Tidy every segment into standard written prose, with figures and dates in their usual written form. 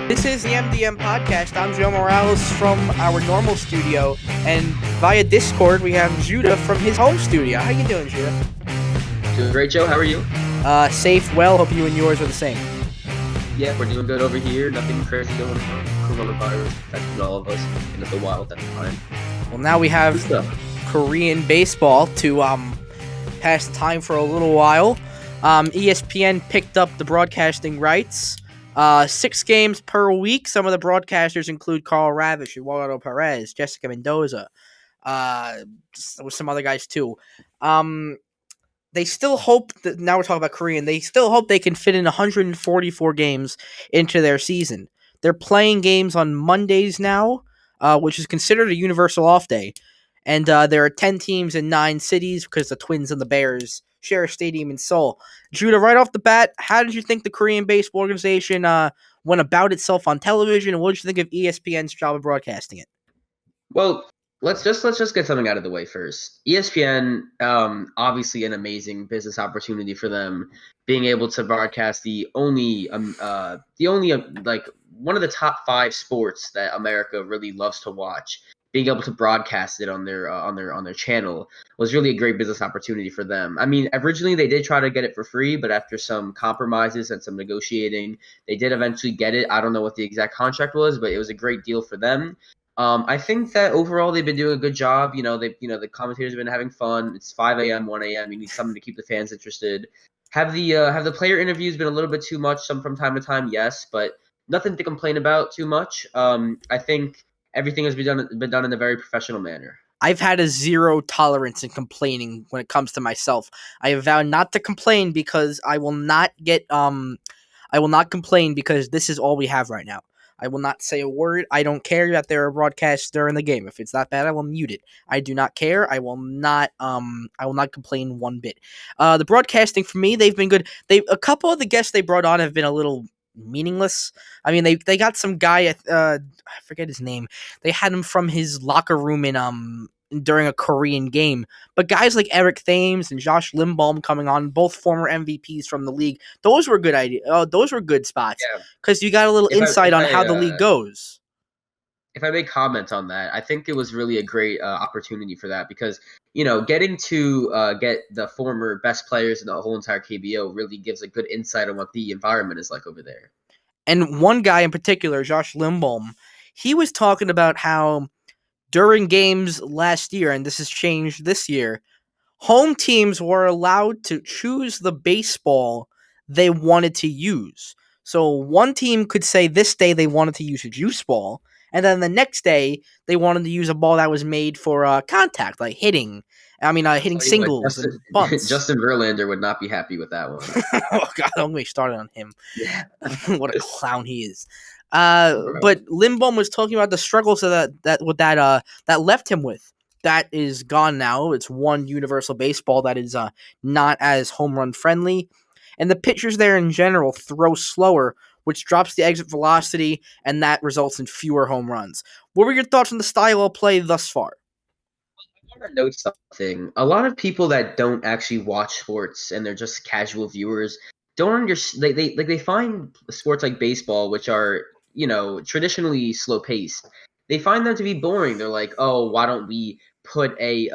This is the MDM podcast. I'm Joe Morales from our normal studio, and via Discord we have Judah from his home studio. How you doing, Judah? Doing great, Joe. How are you? Safe, well. Hope you and yours are the same. Yeah, we're doing good over here. Nothing crazy going on. Coronavirus affected all of us in the wild. That's fine. Well, now we have Korean baseball to pass the time for a little while. ESPN picked up the broadcasting rights. 6 games per week. Some of the broadcasters include Carl Ravish, Eduardo Perez, Jessica Mendoza, with some other guys too. They still hope that, now we're talking about Korean, they still hope they can fit in 144 games into their season. They're playing games on Mondays now, which is considered a universal off day. And there are 10 teams in 9 cities because the Twins and the Bears share a stadium in Seoul. Judah, right off the bat, how did you think the Korean baseball organization went about itself on television, and what did you think of ESPN's job of broadcasting it? Well, let's just get something out of the way first. ESPN, obviously an amazing business opportunity for them, being able to broadcast the only like one of the top 5 sports that America really loves to watch. Being able to broadcast it on their channel was really a great business opportunity for them. I mean, originally they did try to get it for free, but after some compromises and some negotiating, they did eventually get it. I don't know what the exact contract was, but it was a great deal for them. I think that overall they've been doing a good job. The commentators have been having fun. It's 5 a.m., 1 a.m. You need something to keep the fans interested. Have the player interviews been a little bit too much? Some from time to time, yes, but nothing to complain about too much. I think everything has been done in a very professional manner. I've had a zero tolerance in complaining when it comes to myself. I have vowed not to complain because I will not complain because this is all we have right now. I will not say a word. I don't care that there are broadcasts during the game. If it's that bad, I will mute it. I do not care. I will not complain one bit. The broadcasting for me, they've been good. A couple of the guests they brought on have been a little meaningless. I mean, they got some guy, I forget his name. They had him from his locker room in during a Korean game. But guys like Eric Thames and Josh Limbaum coming on, both former MVPs from the league, those were good ideas. Those were good spots Yeah. because you got a little insight on how the league goes. If I may comment on that, I think it was really a great opportunity for that because, getting to get the former best players in the whole entire KBO really gives a good insight on what the environment is like over there. And one guy in particular, Josh Limbaum, he was talking about how during games last year, and this has changed this year, home teams were allowed to choose the baseball they wanted to use. So one team could say this day they wanted to use a juice ball, and then the next day they wanted to use a ball that was made for contact, like hitting. Hitting singles and bunts. Justin Verlander would not be happy with that one. Oh God, don't get me started on him. Yeah. What a clown he is. But Limbaum was talking about the struggles that left him with. That is gone now. It's one universal baseball that is not as home run friendly, and the pitchers there in general throw slower, which drops the exit velocity, and that results in fewer home runs. What were your thoughts on the style of play thus far? I want to note something. A lot of people that don't actually watch sports and they're just casual viewers don't understand. They find sports like baseball, which are traditionally slow paced. They find them to be boring. They're like, oh, why don't we put a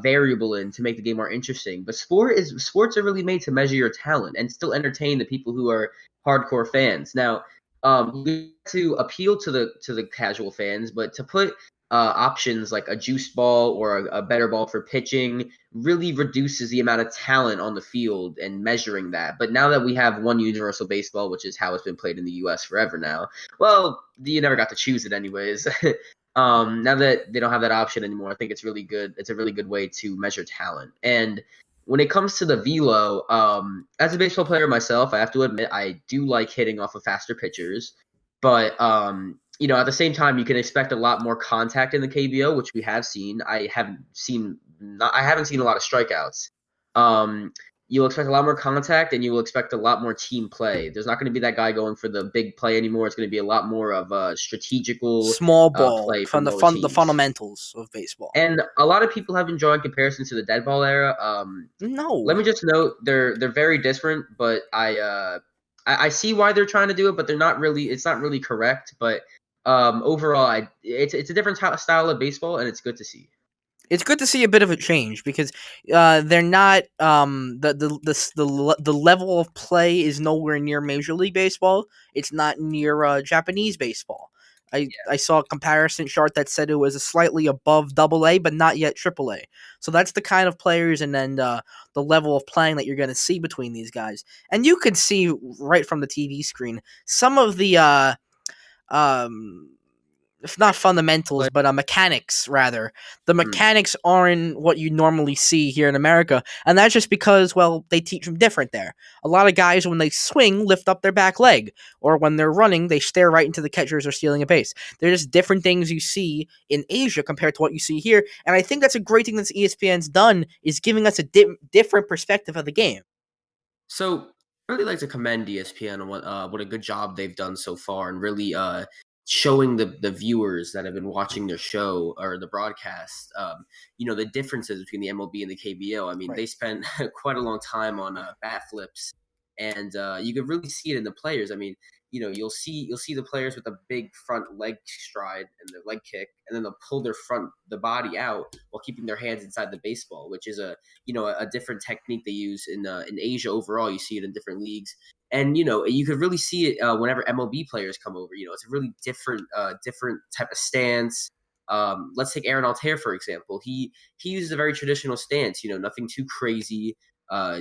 variable in to make the game more interesting? But sports are really made to measure your talent and still entertain the people who are hardcore fans. Now, you have to appeal to the casual fans, but to put options like a juice ball or a better ball for pitching really reduces the amount of talent on the field and measuring that. But now that we have one universal baseball, which is how it's been played in the U.S. forever now, well, you never got to choose it anyways. Now that they don't have that option anymore, I think it's really good. It's a really good way to measure talent. And when it comes to the velo, as a baseball player myself, I have to admit I do like hitting off of faster pitchers, but at the same time, you can expect a lot more contact in the KBO, which we have seen. I haven't seen a lot of strikeouts. You'll expect a lot more contact, and you will expect a lot more team play. There's not going to be that guy going for the big play anymore. It's going to be a lot more of a strategical Small ball play from from the fundamentals of baseball. And a lot of people have been drawing comparisons to the dead ball era. No, Let me just note they're very different, but I see why they're trying to do it, but they're not really. It's not really correct. But overall, it's a different style of baseball, and it's good to see. It's good to see a bit of a change because they're not the level of play is nowhere near Major League Baseball. It's not near Japanese baseball. I saw a comparison chart that said it was a slightly above Double A, but not yet Triple A. So that's the kind of players and then the level of playing that you're going to see between these guys. And you can see right from the TV screen some of the um if not fundamentals, But but mechanics rather. The mm, mechanics aren't what you normally see here in America, and that's just because, well, they teach them different there. A lot of guys, when they swing, lift up their back leg, or when they're running, they stare right into the catchers or stealing a base. They're just different things you see in Asia compared to what you see here, and I think that's a great thing that ESPN's done is giving us a different perspective of the game. so I really like to commend ESPN on what a good job they've done so far, and really showing the viewers that have been watching their show or the broadcast, the differences between the MLB and the KBO. I mean, Right. they spent quite a long time on bat flips, and you could really see it in the players. I mean, you'll see the players with a big front leg stride and their leg kick, and then they'll pull the body out while keeping their hands inside the baseball, which is a different technique they use in Asia overall. You see it in different leagues, and you could really see it whenever MLB players come over. It's a really different type of stance. Let's take Aaron Altair for example. He uses a very traditional stance. Nothing too crazy.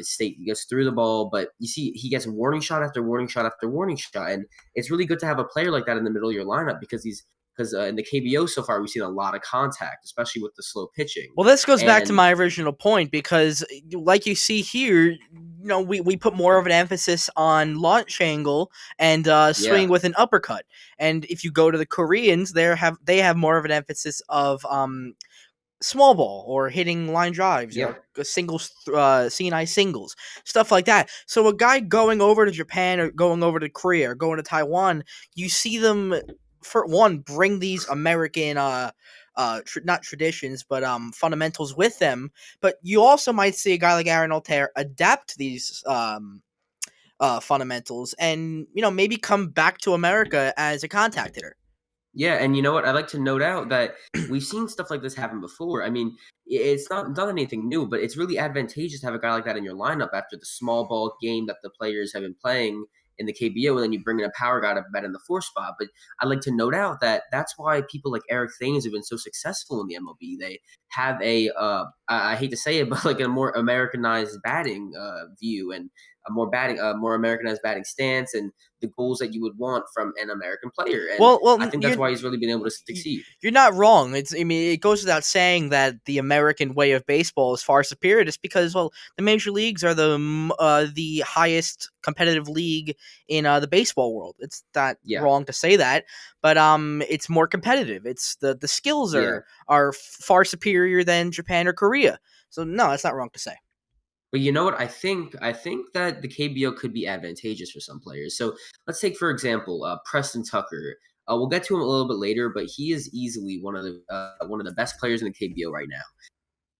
State gets through the ball, but you see he gets warning shot after warning shot after warning shot, and it's really good to have a player like that in the middle of your lineup because in the KBO so far we've seen a lot of contact, especially with the slow pitching. Well, this goes back to And my original point because, like you see here, we put more of an emphasis on launch angle and swing yeah, with an uppercut. And if you go to the Koreans, they have more of an emphasis of small ball or hitting line drives, yeah, singles, CNI singles, stuff like that. So a guy going over to Japan or going over to Korea or going to Taiwan, you see them for one bring these American not traditions but fundamentals with them. But you also might see a guy like Aaron Altair adapt these fundamentals and maybe come back to America as a contact hitter. yeah. And you know what? I'd like to note out that we've seen stuff like this happen before. I mean, it's not anything new, but it's really advantageous to have a guy like that in your lineup after the small ball game that the players have been playing in the KBO, and then you bring in a power guy to bet in the four spot. But I'd like to note out that that's why people like Eric Thames have been so successful in the MLB. They have I hate to say it, but like a more Americanized batting view, and a more Americanized batting stance, and the goals that you would want from an American player. And Well, I think that's why he's really been able to succeed. you're not wrong. I mean, it goes without saying that the American way of baseball is far superior, just because, well, the major leagues are the highest competitive league in the baseball world. It's not Yeah, wrong to say that, but it's more competitive. It's the skills yeah. are far superior than Japan or Korea. So no, that's not wrong to say. But you know what? I think that the KBO could be advantageous for some players. So let's take for example Preston Tucker. We'll get to him a little bit later, but he is easily one of the best players in the KBO right now.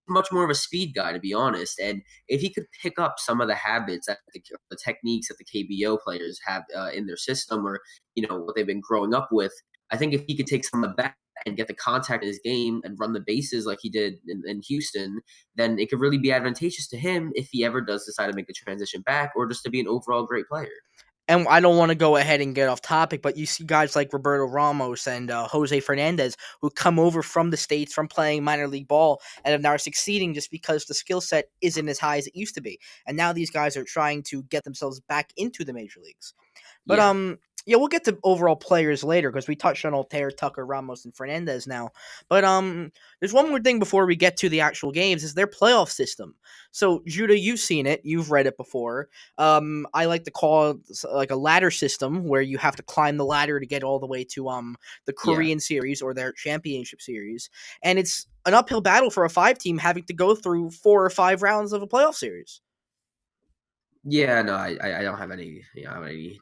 Much more of a speed guy, to be honest. And if he could pick up some of the habits, the techniques that the KBO players have in their system, or what they've been growing up with, I think if he could take some of that and get the contact in his game and run the bases like he did in Houston, then it could really be advantageous to him if he ever does decide to make the transition back, or just to be an overall great player. And I don't want to go ahead and get off topic, but you see guys like Roberto Ramos and Jose Fernandez who come over from the States from playing minor league ball and are now succeeding just because the skill set isn't as high as it used to be. And now these guys are trying to get themselves back into the major leagues. But Yeah. yeah, we'll get to overall players later because we touched on Altair, Tucker, Ramos, and Fernandez now. But there's one more thing before we get to the actual games is their playoff system. So Judah, you've seen it, you've read it before. I like to call it like a ladder system where you have to climb the ladder to get all the way to the Yeah. Korean series or their championship series, and it's an uphill battle for a 5 team having to go through 4 or 5 rounds of a playoff series. Yeah, no, I don't have any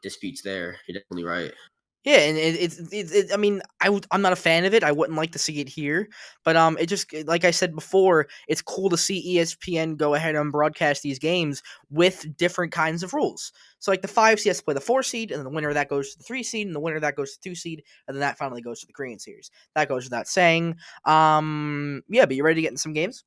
disputes there. You're definitely right. Yeah, and I mean, I'm not a fan of it. I wouldn't like to see it here, but it just like I said before, it's cool to see ESPN go ahead and broadcast these games with different kinds of rules. So like the 5 seed has to play the 4 seed, and then the winner of that goes to the 3 seed, and the winner of that goes to the 2 seed, and then that finally goes to the Korean series. That goes without saying. Yeah, but you ready to get in some games?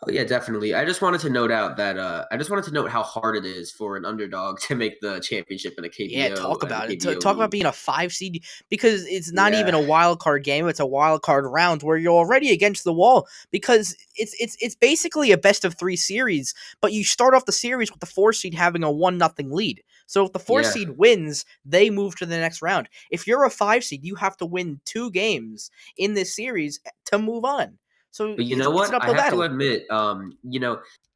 Oh yeah, definitely. I just wanted to note how hard it is for an underdog to make the championship in a Yeah, KBO talk about it. KBO Talk about league. being a 5 seed because it's not even Yeah, a wild card game. It's a wild card round where you're already against the wall because it's basically a best of 3 series, but you start off the series with the 4 seed having a 1-0 lead. So if the 4 yeah. seed wins, they move to the next round. If you're a 5 seed, you have to win 2 games in this series to move on. So But you know it's an what? I uphill have to battle. admit,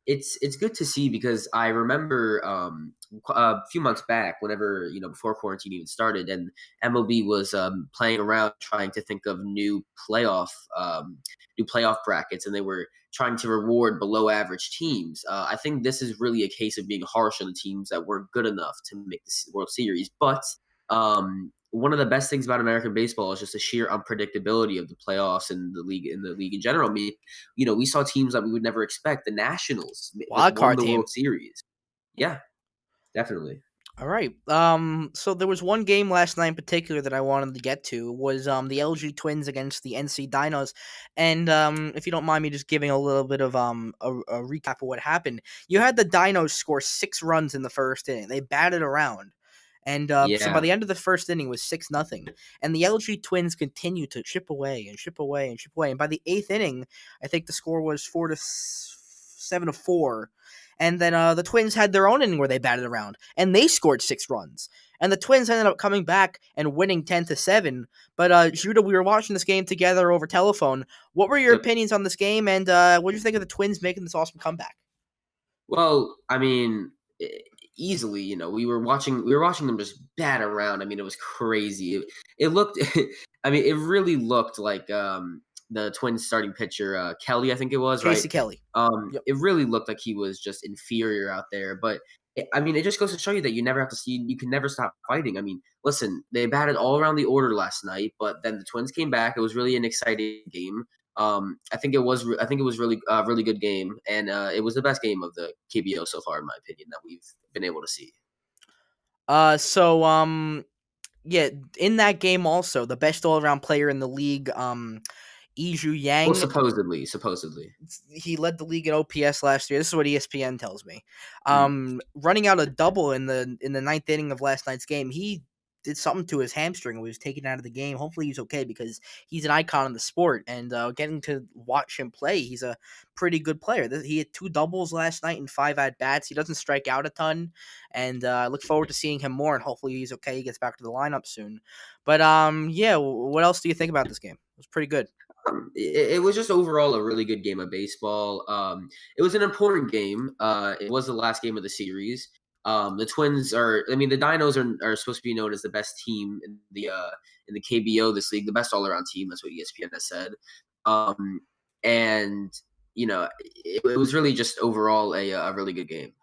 it's good to see because I remember a few months back, whenever before quarantine even started, and MLB was playing around trying to think of new playoff brackets, and they were trying to reward below average teams. I think this is really a case of being harsh on the teams that weren't good enough to make the World Series, but one of the best things about American baseball is just the sheer unpredictability of the playoffs and the league in general. I mean, we saw teams that we would never expect. The Nationals Wild won card the team. World Series. Yeah, definitely. All right. So there was one game last night in particular that I wanted to get to was the LG Twins against the NC Dinos, and if you don't mind me just giving a little bit of a recap of what happened, you had the Dinos score 6 runs in the first inning. They batted around, and so by Yeah. the end of the first inning it was 6-0, and the LG Twins continued to chip away and chip away and chip away, and by the eighth inning, I think the score was 7-4. And then the Twins had their own inning where they batted around, and they scored 6 runs. And the Twins ended up coming back and winning 10-7. But Judah, we were watching this game together over telephone. What were your Yep. opinions on this game, and what did you think of the Twins making this awesome comeback? Well, I mean, easily, we were watching them just bat around. I mean, it was crazy. It looked, I mean, it really looked like the Twins starting pitcher Kelly, I think it was, right? Casey Kelly. Yep. It really looked like he was just inferior out there. But I mean, it just goes to show you that you never have to see. You can never stop fighting. I mean, listen, they batted all around the order last night, but then the Twins came back. It was really an exciting game. I think it was really good game, and it was the best game of the KBO so far, in my opinion, that we've been able to see. So yeah, in that game also, the best all around player in the league, Iju Well, Yang, supposedly. he led the league in OPS last year. This is what ESPN tells me. Mm. Running out a double in the ninth inning of last night's game, he did something to his hamstring. He was taken out of the game. Hopefully, he's okay because he's an icon in the sport. And getting to watch him play, he's a pretty good player. He had 2 doubles last night and 5 at bats. He doesn't strike out a ton, and I look forward to seeing him more. And hopefully, he's okay. He gets back to the lineup soon. But yeah, what else do you think about this game? It was pretty good. It was just overall a really good game of baseball. It was an important game. It was the last game of the series. The Twins I mean, the Dinos are supposed to be known as the best team in the KBO this league, the best all around team. That's what ESPN has said. Um, and it was really just overall a really good game.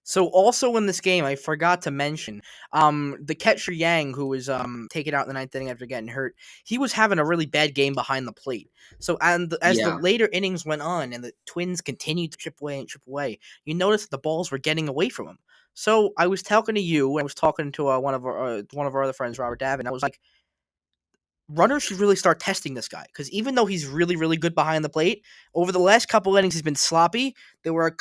So also in this game, I forgot to mention, the catcher Yang, who was taken out in the ninth inning after getting hurt, he was having a really bad game behind the plate. So and as the Yeah. later innings went on, and the Twins continued to chip away and chip away, you noticed that the balls were getting away from him. So I was talking to you, and I was talking to one of our other friends, Robert Davin. I was like, runners should really start testing this guy because even though he's really really good behind the plate, over the last couple innings he's been sloppy. There were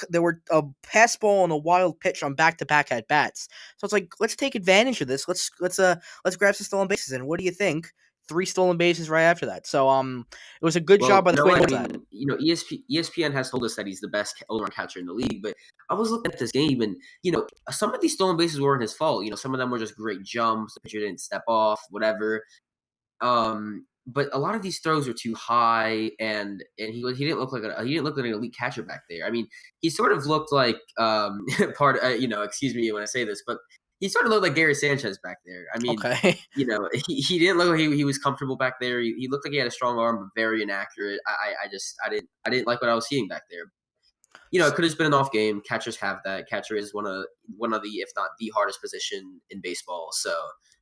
a pass ball and a wild pitch on back to back at bats. So it's like let's take advantage of this. Let's grab some stolen bases. And what do you think? 3 stolen bases right after that. So it was a good job Well, by the I Twins. That mean, ESPN has told us that he's the best all-around catcher in the league, but I was looking at this game, and some of these stolen bases weren't his fault. Some of them were just great jumps. The pitcher didn't step off, whatever. But a lot of these throws were too high, and he didn't look like he didn't look like an elite catcher back there. I mean, he sort of looked like excuse me when I say this, but he sort of looked like Gary Sanchez back there. I mean, okay. he didn't look like he was comfortable back there. He looked like he had a strong arm, but very inaccurate. I didn't like what I was seeing back there. It could have been an off game. Catchers have that. Catcher is one of the, if not the hardest position in baseball. So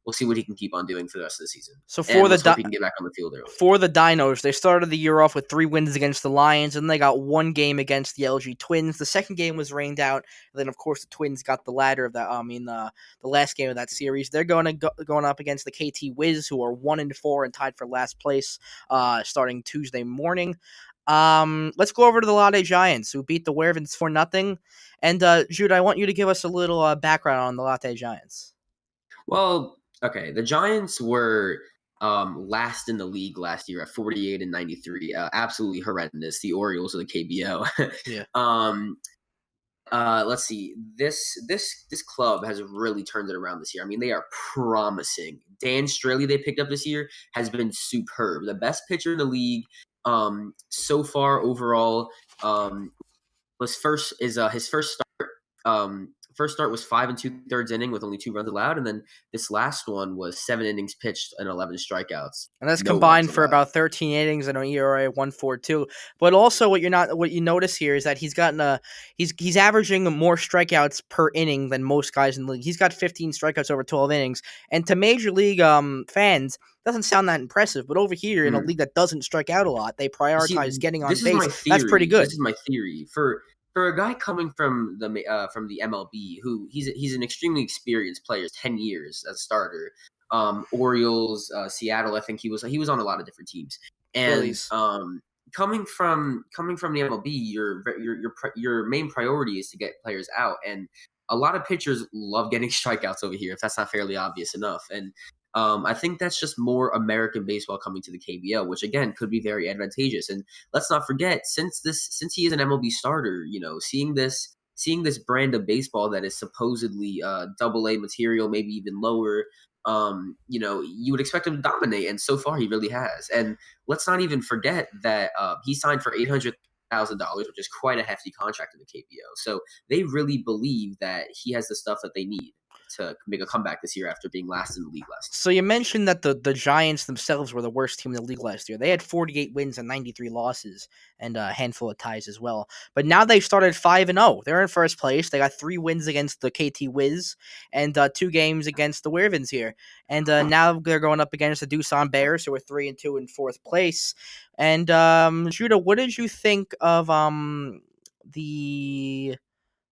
we'll see what he can keep on doing for the rest of the season. So And let's hope he can get back on the field early. for the Dinos, they started the year off with 3 wins against the Lions, and they got 1 game against the LG Twins. The second game was rained out. And then, of course, the Twins got the ladder of that. The last game of that series. They're going up against the KT Wiz, who are 1-4 and tied for last place. Starting Tuesday morning. Let's go over to the Latte Giants, who beat the Werevins for nothing. And Jude, I want you to give us a little background on the Latte Giants. Well, okay, the Giants were last in the league last year at 48-93. Absolutely horrendous. The Orioles of the KBO. Yeah. Let's see. This club has really turned it around this year. I mean, they are promising. Dan Straley they picked up this year has been superb. The best pitcher in the league so far overall. His first start. First start was 5 2/3 inning with only 2 runs allowed, and then this last one was 7 innings pitched and 11 strikeouts. And that's No combined runs for allowed. about 13 innings and an ERA of 1.42. But also, what you notice here is that he's averaging more strikeouts per inning than most guys in the league. He's got 15 strikeouts over 12 innings, and to major league fans, doesn't sound that impressive. But over here in a league that doesn't strike out a lot, they prioritize getting on base. That's pretty good. This is my theory for a guy coming from the MLB, who he's an extremely experienced player, 10 years as a starter. Orioles, Seattle, I think he was on a lot of different teams. And Phillies. Coming from the MLB, your main priority is to get players out, and a lot of pitchers love getting strikeouts over here. If that's not fairly obvious enough, and I think that's just more American baseball coming to the KBO, which again could be very advantageous. And let's not forget, since he is an MLB starter, seeing this brand of baseball that is supposedly double A material, maybe even lower, you would expect him to dominate, and so far he really has. And let's not even forget that he signed for $800,000, which is quite a hefty contract in the KBO. So they really believe that he has the stuff that they need to make a comeback this year after being last in the league last year. So you mentioned that the Giants themselves were the worst team in the league last year. They had 48 wins and 93 losses and a handful of ties as well. But now they've started 5-0. They're in first place. They got 3 wins against the KT Wiz and 2 games against the Werevins here. And now they're going up against the Doosan Bears, who are 3-2 in fourth place. And Judah, what did you think of the...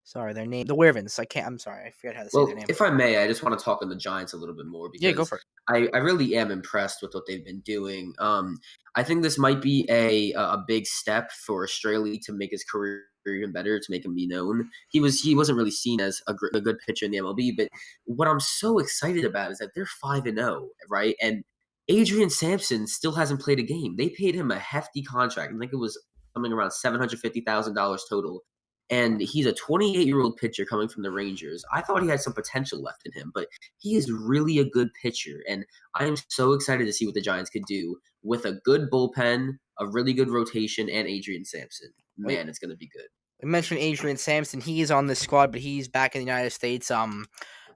Sorry, their name, the Werevins. I'm sorry, I forget how to say their name. If I may, I just want to talk on the Giants a little bit more because go for it. I really am impressed with what they've been doing. I think this might be a big step for Straley to make his career even better, to make him be known. He wasn't really seen as a good pitcher in the MLB, but what I'm so excited about is that they're 5-0, right? And Adrian Sampson still hasn't played a game. They paid him a hefty contract. I think it was something around $750,000 total. And he's a 28-year-old pitcher coming from the Rangers. I thought he had some potential left in him, but he is really a good pitcher. And I am so excited to see what the Giants could do with a good bullpen, a really good rotation, and Adrian Sampson. Man, it's going to be good. We mentioned Adrian Sampson. He is on this squad, but he's back in the United States,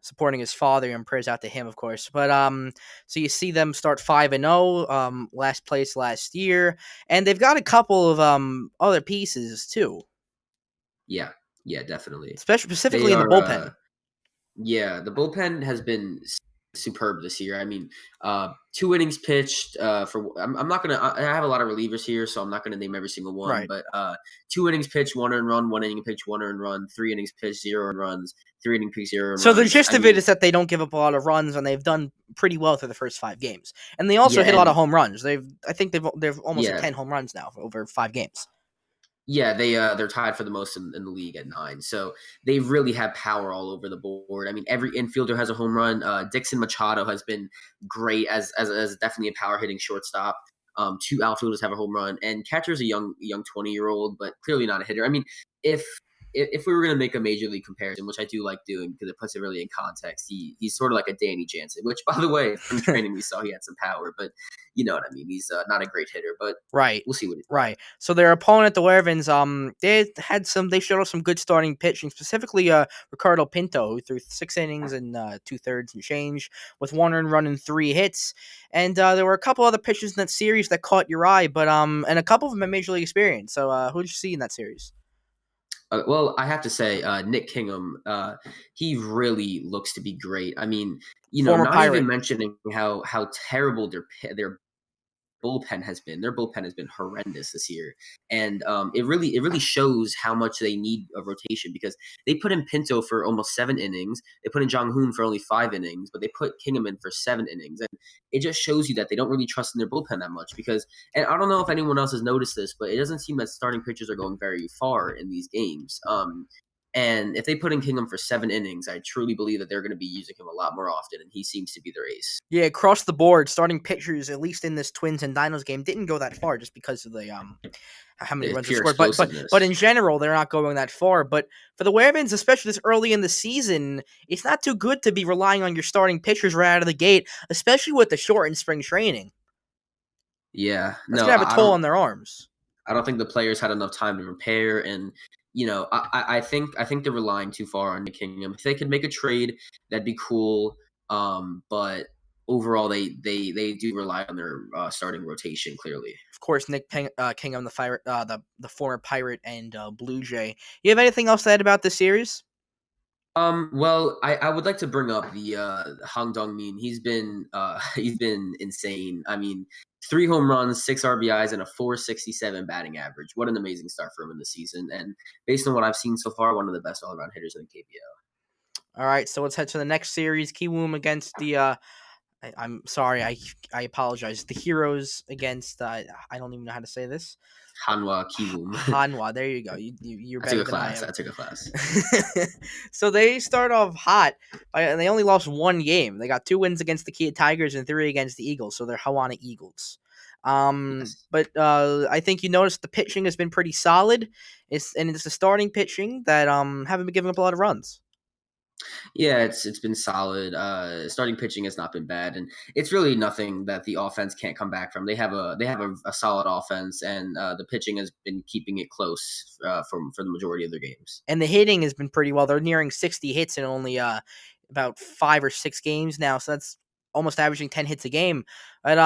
supporting his father, and prayers out to him, of course. But so you see them start 5-0, last place last year, and they've got a couple of other pieces too. Yeah, definitely. Specifically in the bullpen. The bullpen has been superb this year. I mean, 2 innings pitched I'm not gonna. I have a lot of relievers here, so I'm not gonna name every single one. Right. But 2 innings pitched, 1 earned run, 1 inning pitched, 1 earned run, 3 innings pitched, 0 earned runs, 3 innings pitched, 0 earned runs. So the gist of it is that they don't give up a lot of runs, and they've done pretty well through the first 5 games. And they also hit a lot of home runs. I think they've almost hit 10 home runs now over 5 games. Yeah, they're tied for the most in the league at 9. So they really have power all over the board. I mean, every infielder has a home run. Dixon Machado has been great as definitely a power hitting shortstop. 2 outfielders have a home run, and catcher's a young 20-year-old, but clearly not a hitter. I mean, if we were going to make a major league comparison, which I do like doing because it puts it really in context, he's sort of like a Danny Jansen, which, by the way, from training we saw he had some power, but you know what I mean. He's not a great hitter, but we'll see what he's right. So their opponent, the Werevins, they showed us some good starting pitching, specifically Ricardo Pinto, who threw 6 innings and 2/3 and change with 1 earned run and 3 hits. And there were a couple other pitchers in that series that caught your eye, but and a couple of them had major league experience. So who did you see in that series? Well, I have to say, Nick Kingham, he really looks to be great. I mean, Former not even Pirate. mentioning how terrible their bullpen has been. Their bullpen has been horrendous this year, and it really shows how much they need a rotation because they put in Pinto for almost 7 innings, they put in Jong Hoon for only 5 innings, but they put Kingham in for 7 innings, and it just shows you that they don't really trust in their bullpen that much because. And I don't know if anyone else has noticed this, but it doesn't seem that starting pitchers are going very far in these games. And if they put in Kingham for 7 innings, I truly believe that they're going to be using him a lot more often, and he seems to be their ace. Yeah, across the board, starting pitchers, at least in this Twins and Dinos game, didn't go that far just because of the how many It's runs they pure scored. But explosiveness. in general, they're not going that far. But for the Ravens, especially this early in the season, it's not too good to be relying on your starting pitchers right out of the gate, especially with the shortened spring training. Yeah, That's no, gonna have a I toll don't. on their arms. I don't think the players had enough time to prepare, and I think they're relying too far on Nick Kingham. If they could make a trade, that'd be cool. But overall, they do rely on their starting rotation clearly. Of course, Kingham, the former Pirate and Blue Jay. You have anything else to add about this series? Well, I would like to bring up the Hang Dong Min. He's been insane. I mean, 3 home runs, 6 RBIs, and a 467 batting average. What an amazing start for him in the season! And based on what I've seen so far, one of the best all around hitters in the KBO. All right, so let's head to the next series. Kiwoom against the I'm sorry, I apologize. The Heroes against I don't even know how to say this. Hanwha Kiwoom. Hanwha. There you go. You're I took better a than I class. am. I took a class. So they start off hot, and they only lost one game. They got 2 wins against the Kia Tigers and 3 against the Eagles. So they're Hawana Eagles. Yes. But I think you noticed the pitching has been pretty solid. It's the starting pitching that haven't been giving up a lot of runs. Yeah, it's been solid. Starting pitching has not been bad, and it's really nothing that the offense can't come back from. They have a solid offense, and the pitching has been keeping it close for the majority of their games. And the hitting has been pretty well. They're nearing 60 hits in only about 5 or 6 games now, so that's almost averaging 10 hits a game. But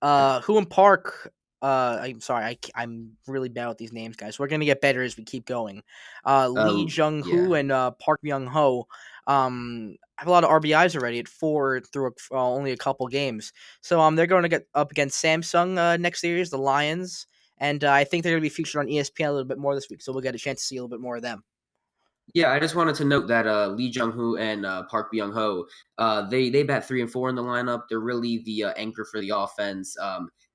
Yeah. Huan Park. I'm sorry, I'm really bad with these names, guys. We're gonna get better as we keep going. Lee Jung Yeah. Hoo and Park Myung Ho have a lot of RBIs already at 4 through only a couple games. So they're going to get up against Samsung next series, the Lions, and I think they're going to be featured on ESPN a little bit more this week. So we'll get a chance to see a little bit more of them. Yeah, I just wanted to note that Lee Jung Hoo and Park Byung Ho, they bat 3 and 4 in the lineup. They're really the anchor for the offense.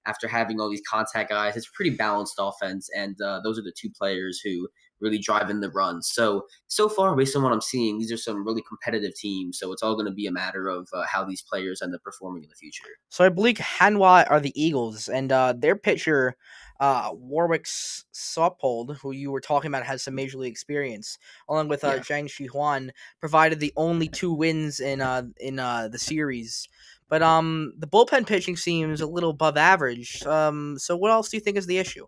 After having all these contact guys, it's a pretty balanced offense, and those are the 2 players who really drive in the runs. So far, based on what I'm seeing, these are some really competitive teams. So it's all going to be a matter of how these players end up performing in the future. So I believe Hanwha are the Eagles, and their pitcher, Warwick Saupold, who you were talking about, has some major league experience, along with Yeah. Zhang Shihuan, provided the only 2 wins in the series. But the bullpen pitching seems a little above average. So what else do you think is the issue?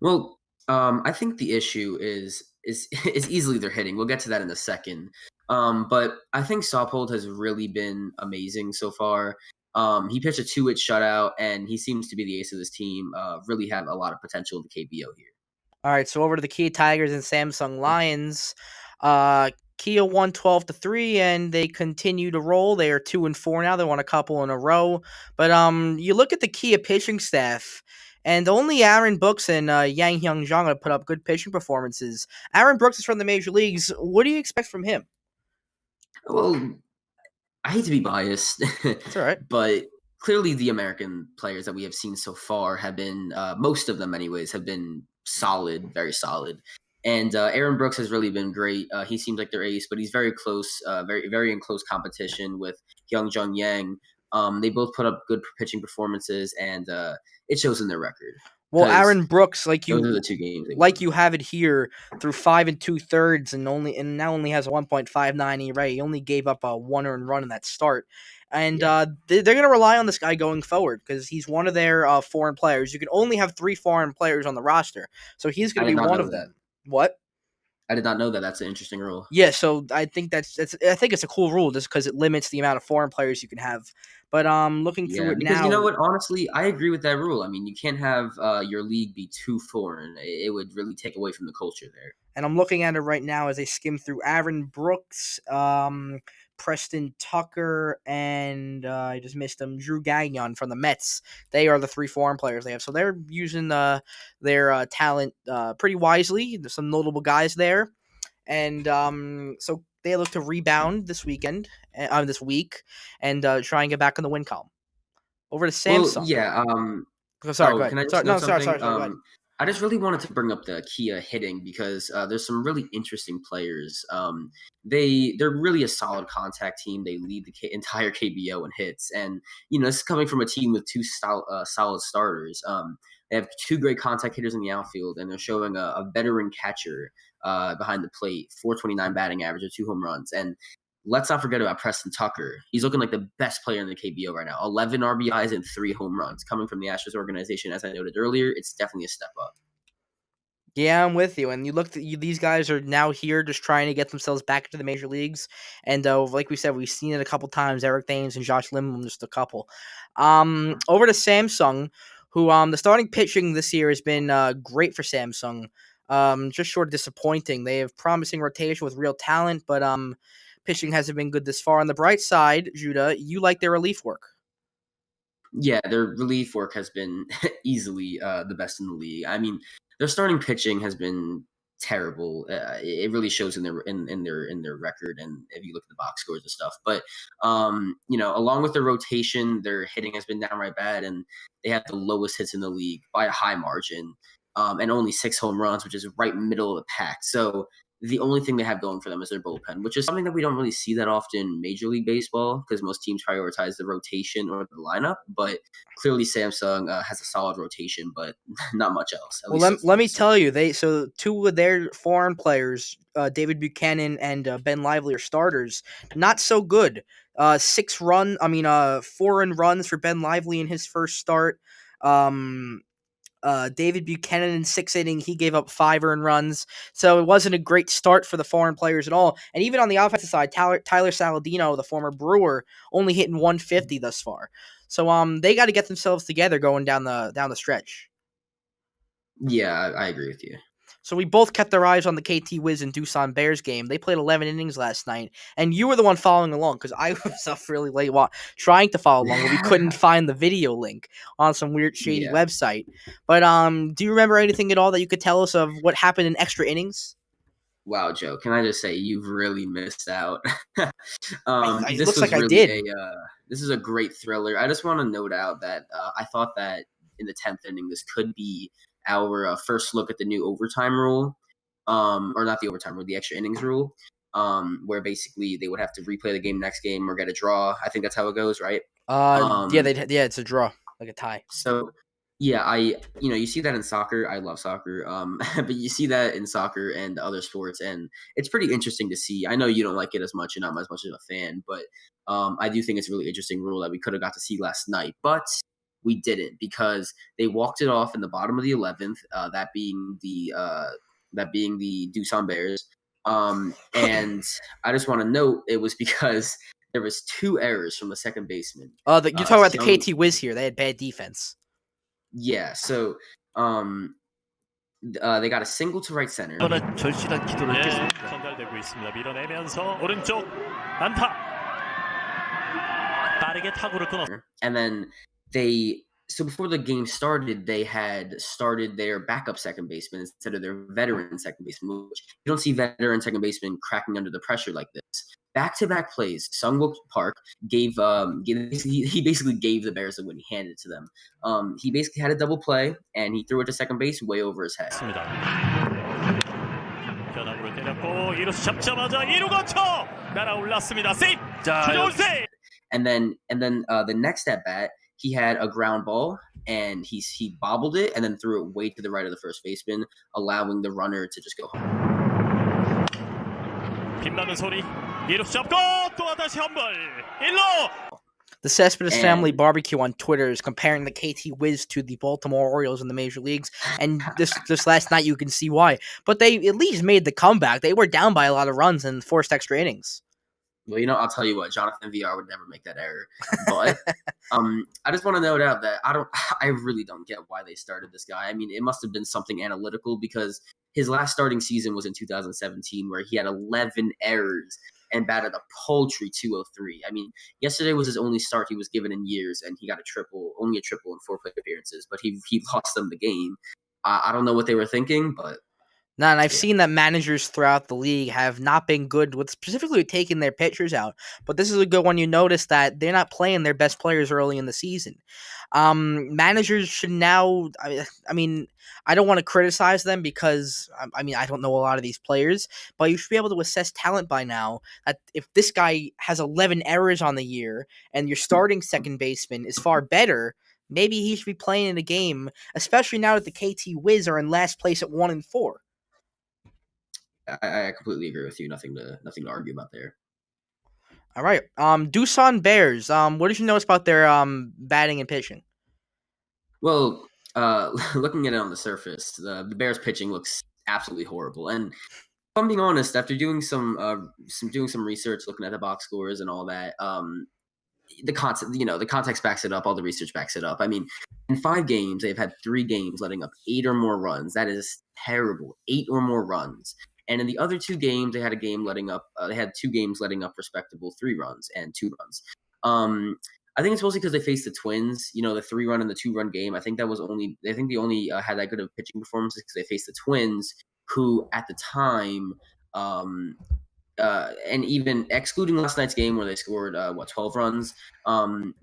Well, I think the issue is is easily their hitting. We'll get to that in a second. But I think Saupold has really been amazing so far. He pitched a 2-hit shutout, and he seems to be the ace of this team. Really have a lot of potential in the KBO here. All right, so over to the Kia Tigers and Samsung Lions. Kia won 12-3, and they continue to roll. They are 2-4 now. They won a couple in a row. But you look at the Kia pitching staff, and only Aaron Brooks and Yang Hyung Jong have put up good pitching performances. Aaron Brooks is from the major leagues. What do you expect from him? Well, I hate to be biased, That's all right. but clearly the American players that we have seen so far have been, most of them anyways, have been solid, very solid. And Aaron Brooks has really been great. He seems like their ace, but he's very close, very in close competition with Hyung Jung Yang. They both put up good pitching performances, and it shows in their record Well, because Aaron Brooks, those are the 2 games they like won. you have it here through 5 2/3 and now only has a 1.59 ERA. He only gave up a 1 earned run in that start, and Yeah, they're going to rely on this guy going forward because he's one of their foreign players. You can only have 3 foreign players on the roster, so he's going I to did be not one know of that. them. What? I did not know that. That's an interesting rule. Yeah, so I think that's I think it's a cool rule just because it limits the amount of foreign players you can have But looking through Yeah, it because you now, know what? Honestly, I agree with that rule. I mean, you can't have your league be too foreign. It would really take away from the culture there. and I'm looking at it right now as I skim through Aaron Brooks, Preston Tucker, and I just missed them, Drew Gagnon from the Mets. They are the three foreign players they have. So they're using their talent pretty wisely. There's some notable guys there. And so they look to rebound this weekend, this week, and try and get back on the win column. Over to Well, Samsung. yeah. Oh, sorry, go Oh, ahead. can I just Sorry, note no, sorry, something? sorry, sorry, go ahead. I just really wanted to bring up the Kia hitting because there's some really interesting players. They're really a solid contact team. They lead the entire KBO in hits, and this is coming from a team with two solid starters. They have two great contact hitters in the outfield, and they're showing a veteran catcher behind the plate, 429 batting average with 2 home runs, and let's not forget about Preston Tucker. He's looking like the best player in the KBO right now. 11 RBIs and 3 home runs coming from the Astros organization. As I noted earlier, it's definitely a step up. Yeah, I'm with you. And you look, these guys are now here just trying to get themselves back into the major leagues. And like we said, we've seen it a couple times. Eric Thames and Josh Limblom, just a couple. Over to Samsung, who the starting pitching this year has been great for Samsung. Just short of disappointing. They have promising rotation with real talent, but pitching hasn't been good this far. On the bright side, Judah, you like their relief work. Yeah, their relief work has been easily the best in the league. I mean, their starting pitching has been terrible. It really shows in their record, and if you look at the box scores and stuff. But along with their rotation, their hitting has been downright bad, and they have the lowest hits in the league by a high margin, and only 6 home runs, which is right middle of the pack. So the only thing they have going for them is their bullpen, which is something that we don't really see that often in Major League Baseball because most teams prioritize the rotation or the lineup. But clearly, Samsung has a solid rotation, but not much else. Well, let me tell you, two of their foreign players, David Buchanan and Ben Lively, are starters. Not so good. 4 runs for Ben Lively in his first start. David Buchanan in 6 inning, he gave up 5 earned runs, so it wasn't a great start for the foreign players at all. And even on the offensive side, Tyler Saladino, the former Brewer, only hitting 150 thus far. So they got to get themselves together going down the stretch. Yeah, I agree with you. So we both kept our eyes on the KT Wiz and Doosan Bears game. They played 11 innings last night, and you were the one following along because I was up really late trying to follow along, but we couldn't find the video link on some weird shady website. But do you remember anything at all that you could tell us of what happened in extra innings? Wow, Joe, can I just say you've really missed out. It This looks was like I really did. this is a great thriller. I just want to note out that I thought that in the 10th inning, this could be our first look at the new overtime rule, or not the overtime rule, the extra innings rule, where basically they would have to replay the game next game or get a draw. I think that's how it goes, right? It's a draw, like a tie. So yeah, you see that in soccer. I love soccer. But you see that in soccer and other sports, and it's pretty interesting to see. I know you don't like it as much, and not as much of a fan, but I do think it's a really interesting rule that we could have got to see last night, but we didn't because they walked it off in the bottom of the 11th. That being the Doosan Bears. And I just want to note it was because there was 2 errors from the second baseman. You're talking about the KT Wiz here. They had bad defense. Yeah, so they got a single to right center. 절실한 기도를 했겠습니다. 전달되고 있습니다. 밀어내면서 오른쪽 안타. 빠르게 타구를 끊어. And then so before the game started, they had started their backup second baseman instead of their veteran second baseman, which you don't see veteran second baseman cracking under the pressure like this. Back-to-back plays, Sungwook Park he basically gave the Bears a win. He handed it to them. He basically had a double play, and he threw it to second base way over his head. 변화구를 때렸고 이루수 잡자마자 2루 거쳐 날아올랐습니다. 세이프. And then the next at bat, he had a ground ball, and he bobbled it and then threw it way to the right of the first baseman, allowing the runner to just go home. 빛나는 소리. 이루수 잡고 또 다시 한번 1루. The Cespedes Family Barbecue on Twitter is comparing the KT Wiz to the Baltimore Orioles in the major leagues, and this last night you can see why. But they at least made the comeback. They were down by a lot of runs and forced extra innings. Well, I'll tell you what, Jonathan VR would never make that error. But I just want to note out that I really don't get why they started this guy. I mean, it must have been something analytical because his last starting season was in 2017, where he had 11 errors and batted a paltry 203. I mean, yesterday was his only start he was given in years, and he got only a triple in 4 plate appearances, but he lost them the game. I don't know what they were thinking, but No, and I've yeah. seen that managers throughout the league have not been good with specifically taking their pitchers out. But this is a good one. You notice that they're not playing their best players early in the season. Managers should now. I mean, I don't want to criticize them because I mean I don't know a lot of these players, but you should be able to assess talent by now. That if this guy has 11 errors on the year and your starting second baseman is far better, maybe he should be playing in a game. Especially now that the KT Wiz are in last place at 1-4. I completely agree with you. Nothing to argue about there. All right. Doosan Bears. What did you notice about their batting and pitching? Well, looking at it on the surface, the Bears pitching looks absolutely horrible. And if I'm being honest, after doing some research, looking at the box scores and all that, the concept, the context backs it up. All the research backs it up. I mean, in 5 games, they've had 3 games letting up 8 or more runs. That is terrible. 8 or more runs. And in the other 2 games, they had 2 games letting up respectable 3 runs and 2 runs. I think it's mostly because they faced the Twins. The 3-run and the 2-run game. I think they only had that good of pitching performances because they faced the Twins, who at the time, and even excluding last night's game where they scored 12 runs, 10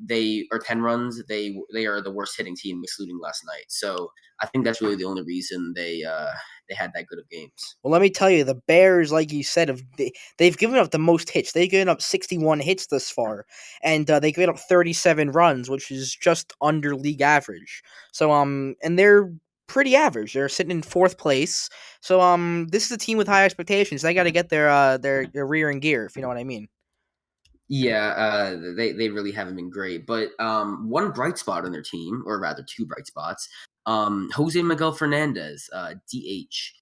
runs. They are the worst hitting team excluding last night. So I think that's really the only reason they had that good of games. Well, let me tell you, the Bears, like you said, they've given up the most hits. They've given up 61 hits thus far, and they given up 37 runs, which is just under league average. So and they're pretty average. They're sitting in 4th place. So this is a team with high expectations. They got to get their rear in gear, if you know what I mean. Yeah, they really haven't been great. But one bright spot on their team, or rather 2 bright spots, Jose Miguel Fernandez, DH.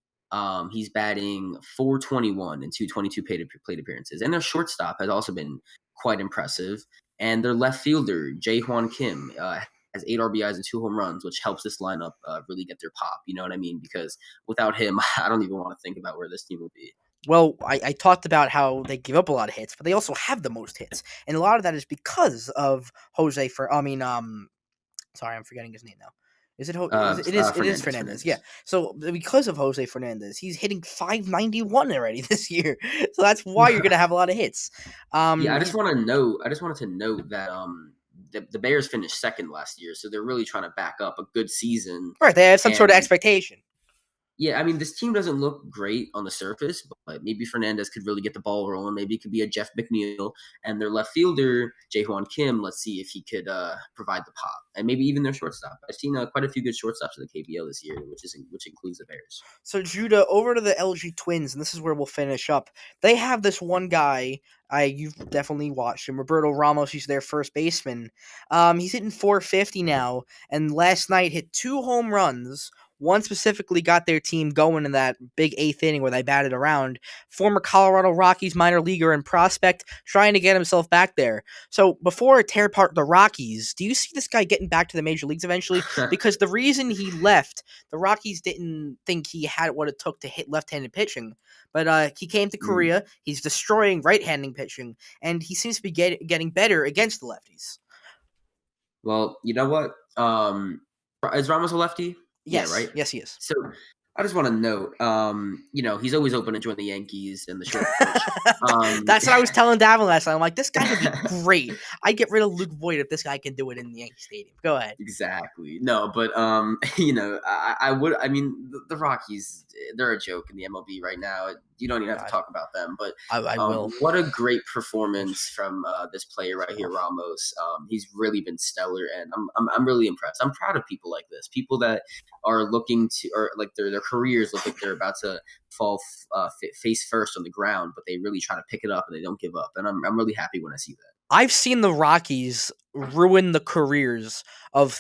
He's batting .421 in 222 plate appearances. And their shortstop has also been quite impressive. And their left fielder, Jae-Hwan Kim, has 8 RBIs and 2 home runs, which helps this lineup really get their pop. You know what I mean? Because without him, I don't even want to think about where this team will be. Well, I talked about how they give up a lot of hits, but they also have the most hits, and a lot of that is because of Jose. Sorry, I'm forgetting his name now. Is it? It is Fernandez. Yeah. So because of Jose Fernandez, he's hitting .591 already this year. So that's why you're gonna have a lot of hits. Yeah, I just wanted to note that the Bears finished second last year, so they're really trying to back up a good season. Right, they have some sort of expectation. Yeah, I mean, this team doesn't look great on the surface, but maybe Fernandez could really get the ball rolling. Maybe it could be a Jeff McNeil, and their left fielder, Jae-Hwan Kim. Let's see if he could provide the pop, and maybe even their shortstop. I've seen quite a few good shortstops in the KBO this year, which includes the Bears. So Judah, over to the LG Twins, and this is where we'll finish up. They have this one guy. You've definitely watched him, Roberto Ramos. He's their first baseman. He's hitting .450 now, and last night hit 2 home runs. One specifically got their team going in that big 8th inning where they batted around. Former Colorado Rockies minor leaguer and prospect, trying to get himself back there. So before I tear apart the Rockies, do you see this guy getting back to the major leagues eventually? Because the reason he left, the Rockies didn't think he had what it took to hit left-handed pitching. But he came to Korea. He's destroying right-handed pitching, and he seems to be getting better against the lefties. Well, you know what? Is Ramos a lefty? Yes. Yeah, right? Yes, he is. So I just want to note, he's always open to join the Yankees and the short pitch. That's what I was telling Davin last night. I'm like, this guy would be great. I'd get rid of Luke Voigt if this guy can do it in the Yankee Stadium. Go ahead. Exactly. No, but I would. I mean, the Rockies, they're a joke in the MLB right now. You don't even have to talk about them. But I will. What a great performance from this player right here, Ramos. He's really been stellar, and I'm really impressed. I'm proud of people like this. People that are looking to, or like their careers look like they're about to fall face first on the ground, but they really try to pick it up and they don't give up. And I'm really happy when I see that. I've seen the Rockies ruin the careers of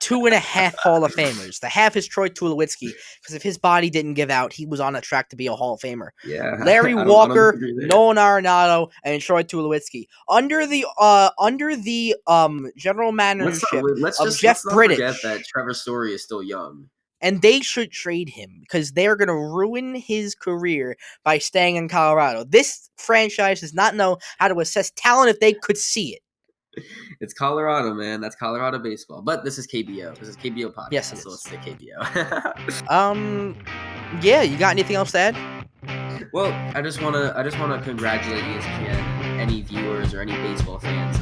2.5 Hall of Famers. The half is Troy Tulowitzki, because if his body didn't give out, he was on a track to be a Hall of Famer. Yeah. Larry I don't Walker, disagree there. Nolan Arenado, and Troy Tulowitzki. Under the general managership Let's of just Jeff let's not forget Bridich, that Trevor Story is still young. and they should trade him because they're going to ruin his career by staying in Colorado. This franchise does not know how to assess talent if they could see it. It's Colorado, man. That's Colorado baseball. But this is KBO. This is KBO podcast. Yes, it so is. let's say KBO. Yeah, you got anything else to add? Well, I just wanna congratulate ESPN, any viewers or any baseball fans.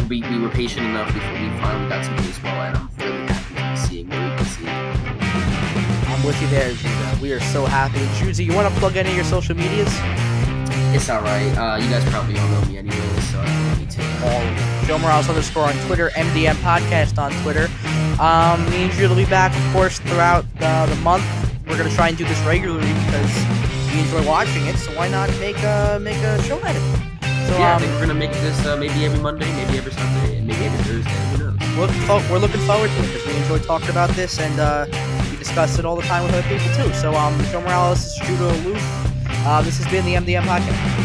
We were patient enough before we finally got some baseball, and I'm really happy to be seeing what we can see. I'm with you there, Judah. We are so happy. Judah, you want to plug any of your social medias? It's all right. You guys probably all know me anyways, so I don't need to. Joe Morales _ on Twitter, MDM Podcast on Twitter. Me and Judah will be back, of course, throughout the month. We're gonna try and do this regularly because we enjoy watching it. So why not make a show out of it? So Yeah, I think we're gonna make this maybe every Monday, maybe every Sunday, and maybe every Thursday. Who knows? we're looking forward to it because we enjoy talking about this and we discuss it all the time with other people too. So Joe Morales, this is Judah Aloof. This has been the MDM Podcast.